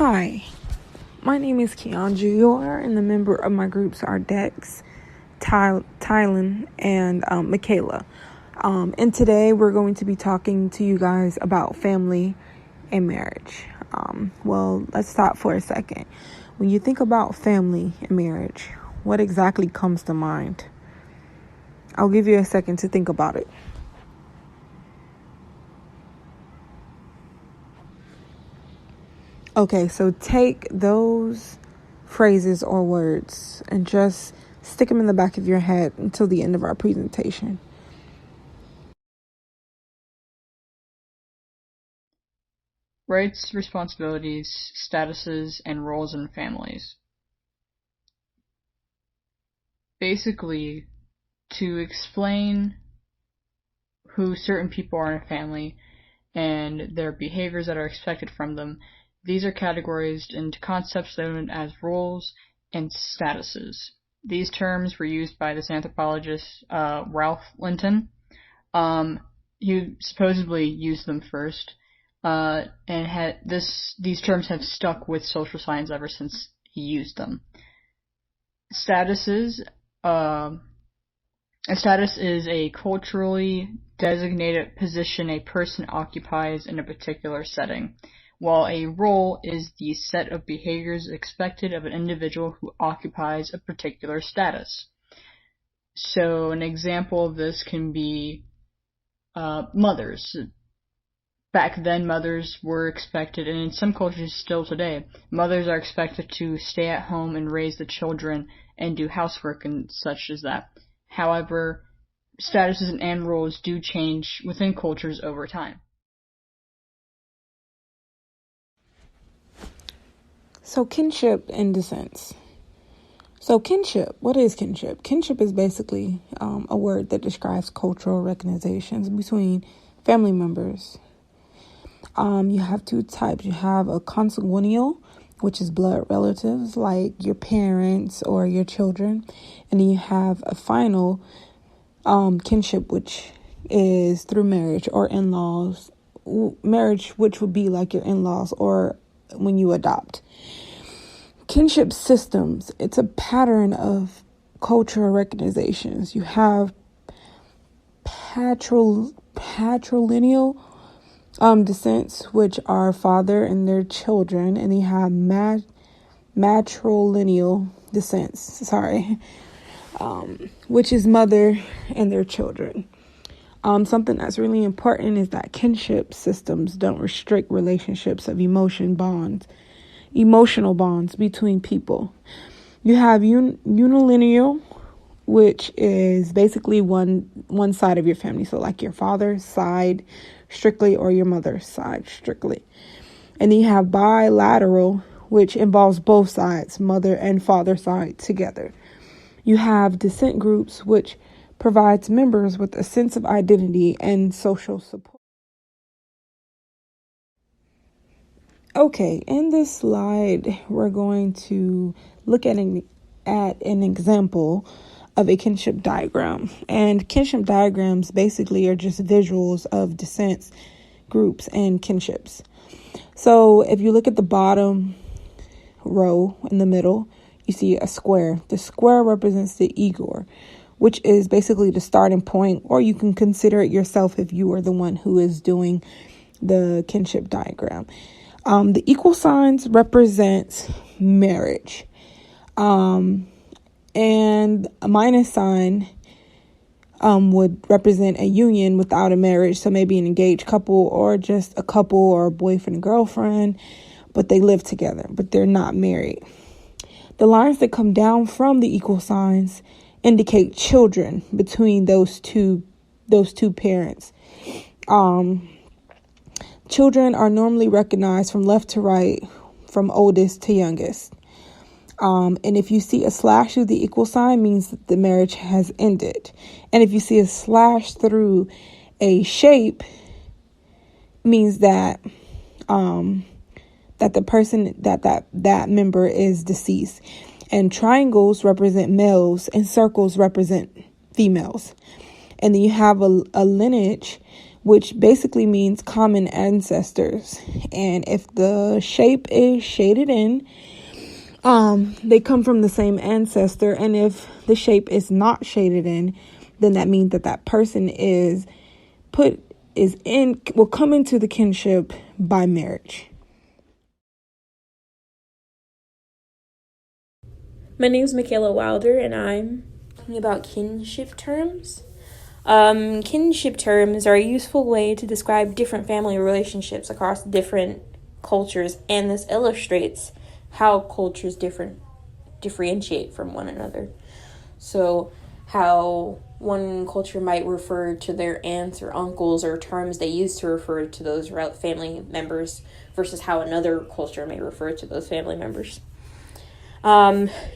Hi, my name is Keandra. You are, and the member of my groups are Dex, Tylen, and Michaela. And today we're going to be talking to you guys about family and marriage. Well, let's stop for a second. When you think about family and marriage, what exactly comes to mind? I'll give you a second to think about it. Okay, so take those phrases or words and just stick them in the back of your head until the end of our presentation. Rights, responsibilities, statuses, and roles in families. Basically, to explain who certain people are in a family and their behaviors that are expected from them, these are categorized into concepts known as roles and statuses. These terms were used by this anthropologist, Ralph Linton. He supposedly used them first, and these terms have stuck with social science ever since he used them. Statuses. A status is a culturally designated position a person occupies in a particular setting, while a role is the set of behaviors expected of an individual who occupies a particular status. So an example of this can be mothers. Back then, mothers were expected, and in some cultures still today, mothers are expected to stay at home and raise the children and do housework and such as that. However, statuses and roles do change within cultures over time. So kinship and descents. So kinship, what is kinship? Kinship is basically a word that describes cultural recognitions between family members. You have two types. You have a consanguineal, which is blood relatives like your parents or your children. And then you have a final kinship, which is through marriage or in-laws. Marriage, which would be like your in-laws or when you adopt. Kinship systems, it's a pattern of cultural recognitions. You have patrilineal descents, which are father and their children, and you have matrilineal descents, which is mother and their children. Something that's really important is that kinship systems don't restrict relationships of emotional bonds between people. You have unilineal, which is basically one side of your family. So like your father's side strictly or your mother's side strictly. And then you have bilateral, which involves both sides, mother and father side together. You have descent groups, which provides members with a sense of identity and social support. Okay, in this slide, we're going to look at an example of a kinship diagram. And kinship diagrams basically are just visuals of descents, groups, and kinships. So if you look at the bottom row in the middle, you see a square. The square represents the Igor, which is basically the starting point, or you can consider it yourself if you are the one who is doing the kinship diagram. The equal signs represents marriage. And a minus sign would represent a union without a marriage. So maybe an engaged couple or just a couple or a boyfriend and girlfriend, but they live together, but they're not married. The lines that come down from the equal signs indicate children between those two parents. Children are normally recognized from left to right, from oldest to youngest. And if you see a slash through the equal sign, means that the marriage has ended. And if you see a slash through a shape, means that that the person that member is deceased. And triangles represent males, and circles represent females. And then you have a lineage, which basically means common ancestors. And if the shape is shaded in, they come from the same ancestor. And if the shape is not shaded in, then that means that person will come into the kinship by marriage. My name is Michaela Wilder, and I'm talking about kinship terms. Kinship terms are a useful way to describe different family relationships across different cultures, and this illustrates how cultures differentiate from one another. So, how one culture might refer to their aunts or uncles or terms they use to refer to those family members versus how another culture may refer to those family members.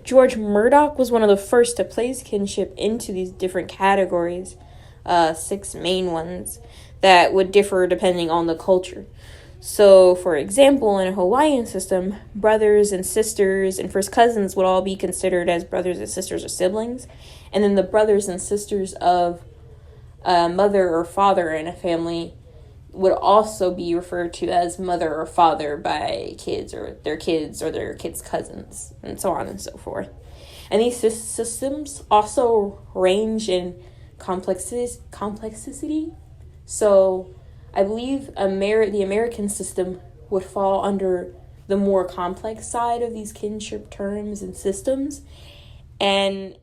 George Murdoch was one of the first to place kinship into these different categories, 6 main ones that would differ depending on the culture. So, for example, in a Hawaiian system, brothers and sisters and first cousins would all be considered as brothers and sisters or siblings, and then the brothers and sisters of a mother or father in a family would also be referred to as mother or father by kids or their kids' cousins, and so on and so forth. And these systems also range in complexity. So I believe the American system would fall under the more complex side of these kinship terms and systems, and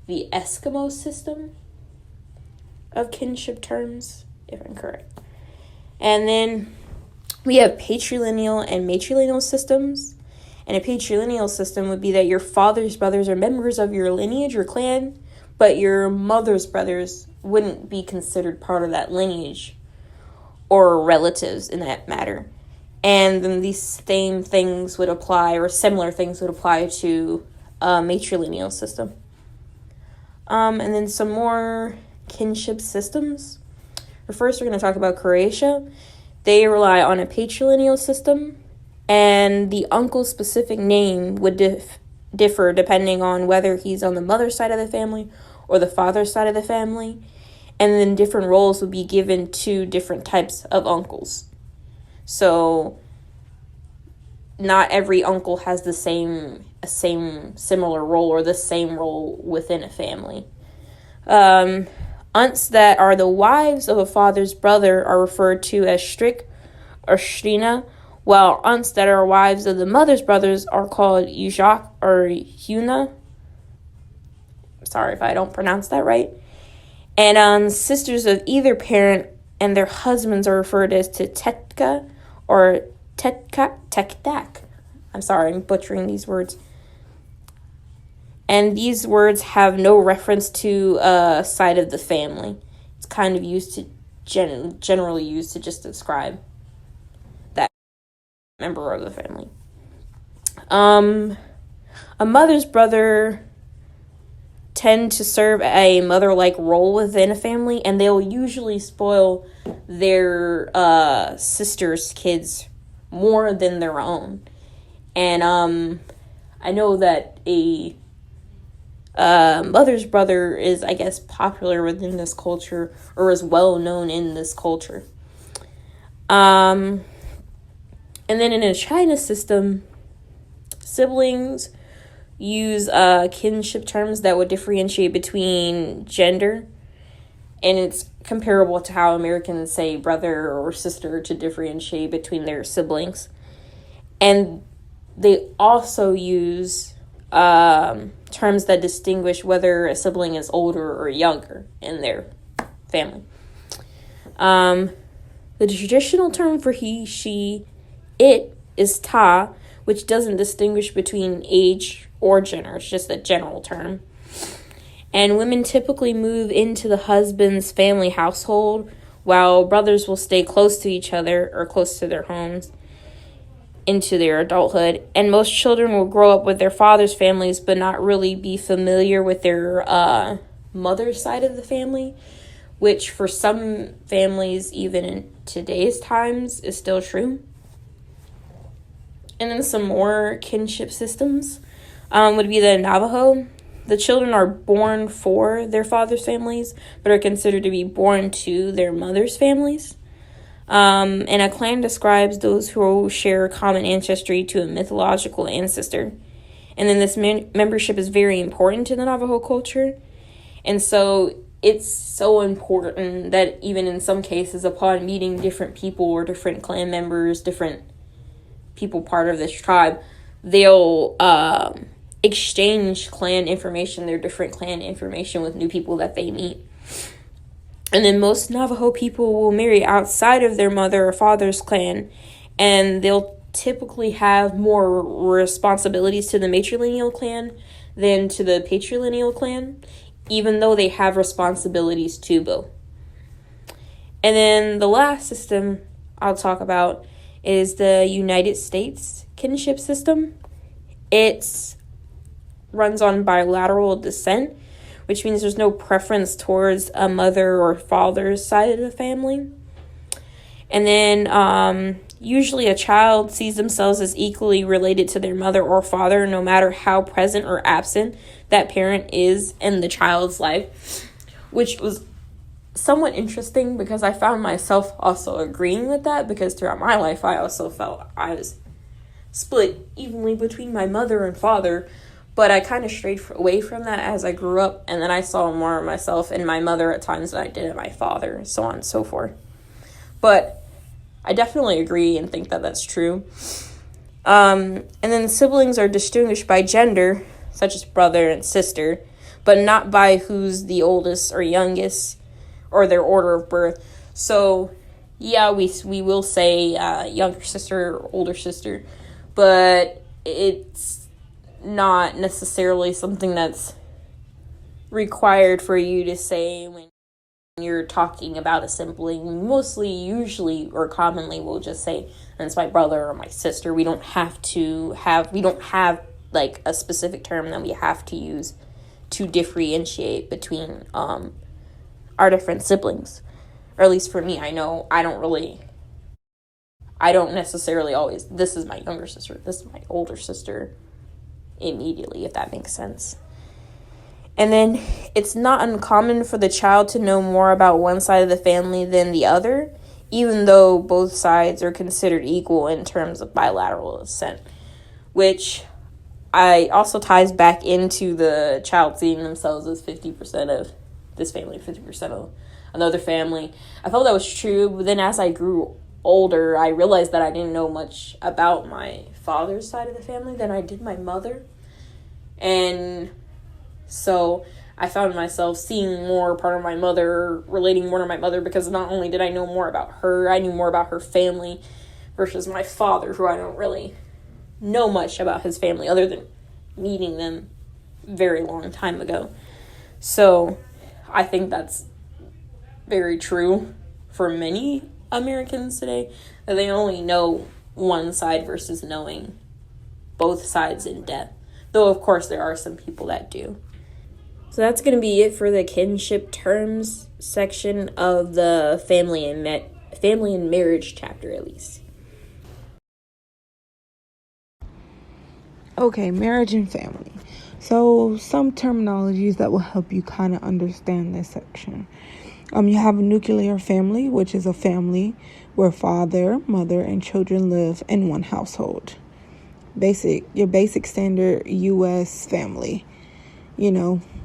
the Eskimo system of kinship terms, if I'm correct. And then we have patrilineal and matrilineal systems. And a patrilineal system would be that your father's brothers are members of your lineage or clan, but your mother's brothers wouldn't be considered part of that lineage or relatives in that matter. And then these same things would apply, or similar things would apply to a matrilineal system. And then some more kinship systems. First, we're going to talk about Croatia. They rely on a patrilineal system, and the uncle's specific name would differ depending on whether he's on the mother's side of the family or the father's side of the family, and then different roles would be given to different types of uncles. So not every uncle has the same similar role or the same role within a family. Aunts that are the wives of a father's brother are referred to as Strik or Strina, while aunts that are wives of the mother's brothers are called Ujak or Huna. Sorry if I don't pronounce that right. And sisters of either parent and their husbands are referred as to Tetka or Tekdak. I'm sorry, I'm butchering these words. And these words have no reference to a side of the family. It's kind of used to generally used to just describe that member of the family. A mother's brother tend to serve a mother-like role within a family, and they'll usually spoil their sister's kids more than their own. And I know that a mother's brother is, I guess, popular within this culture, or is well known in this culture. And then in a China system, siblings use kinship terms that would differentiate between gender, and it's comparable to how Americans say brother or sister to differentiate between their siblings. And they also use terms that distinguish whether a sibling is older or younger in their family. The traditional term for he, she, it is ta, which doesn't distinguish between age or gender. It's just a general term. And women typically move into the husband's family household, while brothers will stay close to each other or close to their homes into their adulthood. And most children will grow up with their father's families but not really be familiar with their mother's side of the family, which for some families, even in today's times, is still true. And then some more kinship systems would be the Navajo. the children are born for their father's families, but are considered to be born to their mother's families. And a clan describes those who share common ancestry to a mythological ancestor. And then this membership is very important to the Navajo culture. And so it's so important that even in some cases, upon meeting different people or different clan members, different people part of this tribe, they'll exchange clan information, their different clan information with new people that they meet. And then most Navajo people will marry outside of their mother or father's clan, and they'll typically have more responsibilities to the matrilineal clan than to the patrilineal clan, even though they have responsibilities to both. And then the last system I'll talk about is the United States kinship system. It runs on bilateral descent, which means there's no preference towards a mother or father's side of the family. And then usually a child sees themselves as equally related to their mother or father, no matter how present or absent that parent is in the child's life, which was somewhat interesting because I found myself also agreeing with that, because throughout my life I also felt I was split evenly between my mother and father, but I kind of strayed away from that as I grew up, and then I saw more of myself in my mother at times than I did in my father, so on and so forth. But I definitely agree and think that that's true. And then siblings are distinguished by gender, such as brother and sister, but not by who's the oldest or youngest or their order of birth. So, yeah, we will say younger sister or older sister, but it's not necessarily something that's required for you to say when you're talking about a sibling. Mostly, usually, or commonly, we'll just say, it's my brother or my sister. We don't have like a specific term that we have to use to differentiate between our different siblings. Or at least for me, I know I don't necessarily always, this is my younger sister, this is my older sister, immediately, if that makes sense. And then it's not uncommon for the child to know more about one side of the family than the other, even though both sides are considered equal in terms of bilateral descent, which I also ties back into the child seeing themselves as 50% of this family, 50% of another family. I felt that was true, but then as I grew older, I realized that I didn't know much about my father's side of the family than I did my mother. And so I found myself seeing more part of my mother, relating more to my mother, because not only did I know more about her, I knew more about her family versus my father, who I don't really know much about his family other than meeting them very long time ago. So I think that's very true for many Americans today, that they only know one side versus knowing both sides in depth. Though, of course, there are some people that do. So that's going to be it for the kinship terms section of the family and marriage chapter, at least. Okay, marriage and family. So some terminologies that will help you kind of understand this section. You have a nuclear family, which is a family where father, mother, and children live in one household. Your basic standard U.S. family,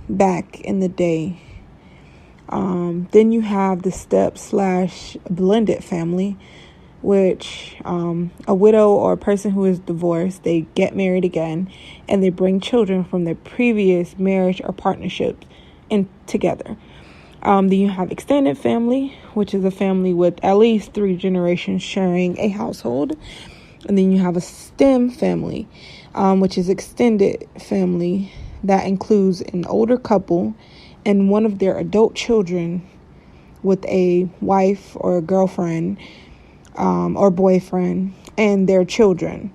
back in the day. Then you have the step/blended family, which a widow or a person who is divorced, they get married again, and they bring children from their previous marriage or partnerships in together. Then you have extended family, which is a family with at least 3 generations sharing a household. And then you have a STEM family, which is extended family that includes an older couple and one of their adult children with a wife or a girlfriend or boyfriend and their children.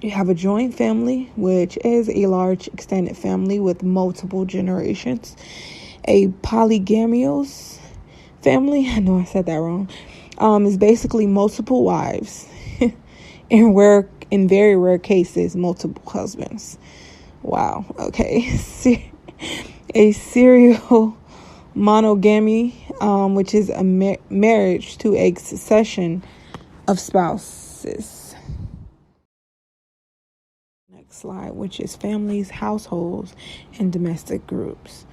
You have a joint family, which is a large extended family with multiple generations. A polygamous family, I know I said that wrong, is basically multiple wives. In very rare cases, multiple husbands. Wow. Okay. a serial monogamy, which is a marriage to a succession of spouses. Next slide, which is families, households, and domestic groups.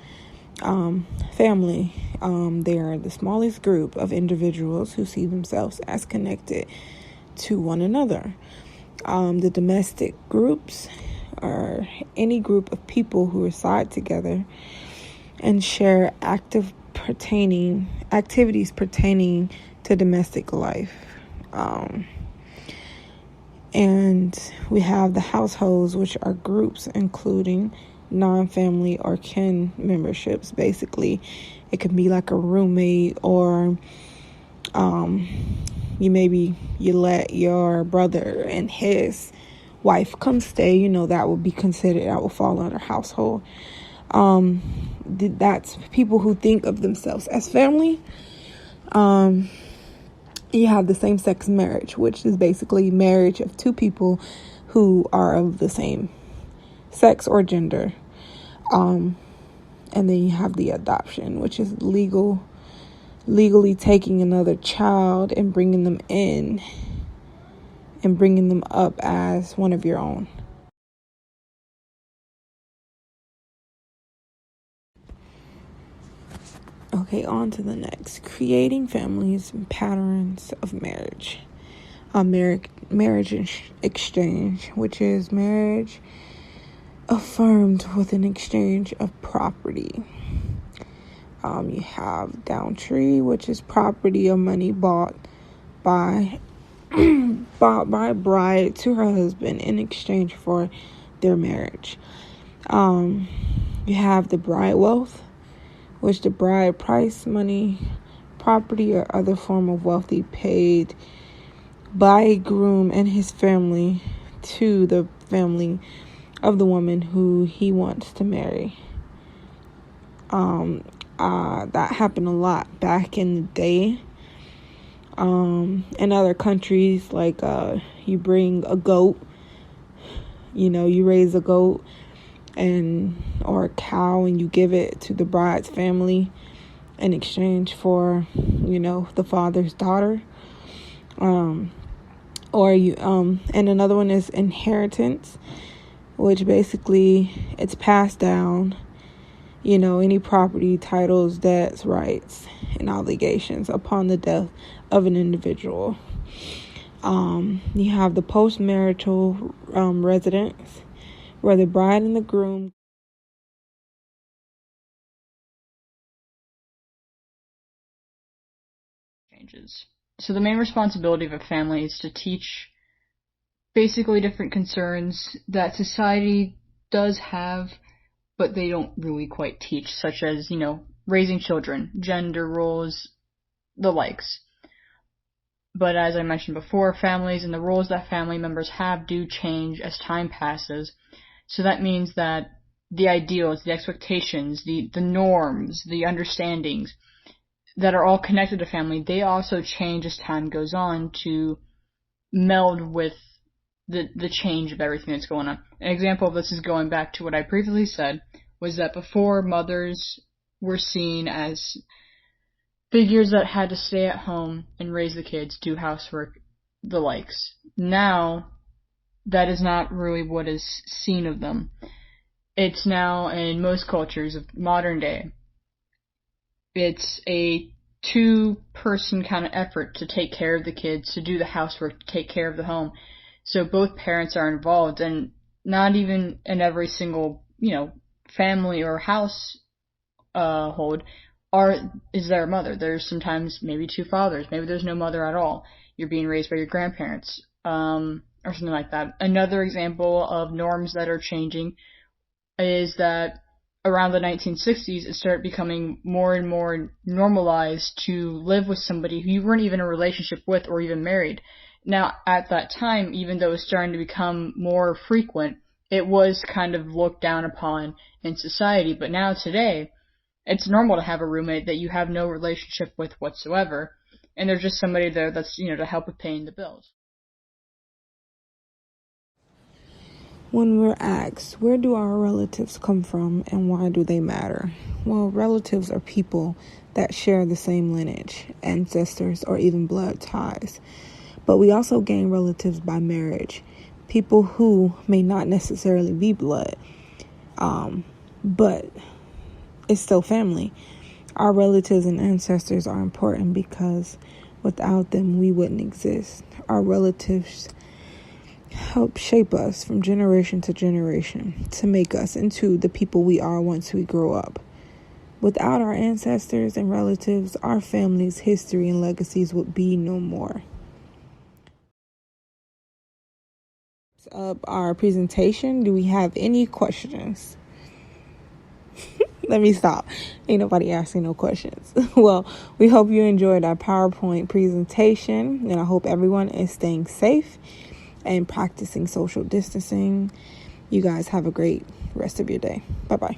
Family, they are the smallest group of individuals who see themselves as connected to one another. The domestic groups are any group of people who reside together and share activities pertaining to domestic life. And we have the households, which are groups including non-family or kin memberships. Basically, it could be like a roommate, or you let your brother and his wife come stay. That would be considered, that will fall under household. That's people who think of themselves as family. You have the same-sex marriage, which is basically marriage of two people who are of the same sex or gender. And then you have the adoption, which is legally taking another child and bringing them in and bringing them up as one of your own. Okay, on to the next. Creating families and patterns of marriage. Marriage exchange, which is marriage affirmed with an exchange of property. You have downtree, which is property or money bought by a bride to her husband in exchange for their marriage. You have the bride wealth, which the bride price, money, property, or other form of wealth paid by a groom and his family to the family of the woman who he wants to marry. That happened a lot back in the day. In other countries, like you bring a goat, you raise a goat or a cow, and you give it to the bride's family in exchange for, the father's daughter. And another one is inheritance, which basically it's passed down, any property, titles, debts, rights, and obligations upon the death of an individual. You have the post-marital residence, where the bride and the groom changes. So the main responsibility of a family is to teach basically different concerns that society does have, but they don't really quite teach, such as, raising children, gender roles, the likes. But as I mentioned before, families and the roles that family members have do change as time passes. So that means that the ideals, the expectations, the norms, the understandings that are all connected to family, they also change as time goes on to meld with the change of everything that's going on. An example of this is going back to what I previously said, was that before, mothers were seen as figures that had to stay at home and raise the kids, do housework, the likes. Now, that is not really what is seen of them. It's now, in most cultures of modern day, it's a two-person kind of effort to take care of the kids, to do the housework, to take care of the home. So both parents are involved, and not even in every single, family or household is there a mother. There's sometimes maybe two fathers. Maybe there's no mother at all. You're being raised by your grandparents, or something like that. Another example of norms that are changing is that around the 1960s, it started becoming more and more normalized to live with somebody who you weren't even in a relationship with or even married. Now, at that time, even though it was starting to become more frequent, it was kind of looked down upon in society. But now today, it's normal to have a roommate that you have no relationship with whatsoever, and there's just somebody there that's, to help with paying the bills. When we're asked, where do our relatives come from and why do they matter? Well, relatives are people that share the same lineage, ancestors, or even blood ties. But we also gain relatives by marriage, people who may not necessarily be blood, but it's still family. Our relatives and ancestors are important because without them, we wouldn't exist. Our relatives help shape us from generation to generation to make us into the people we are once we grow up. Without our ancestors and relatives, our family's history and legacies would be no more. Up our presentation, do we have any questions? Let me stop. Ain't nobody asking no questions. Well, we hope you enjoyed our PowerPoint presentation, and I hope everyone is staying safe and practicing social distancing. You guys have a great rest of your day. Bye-bye.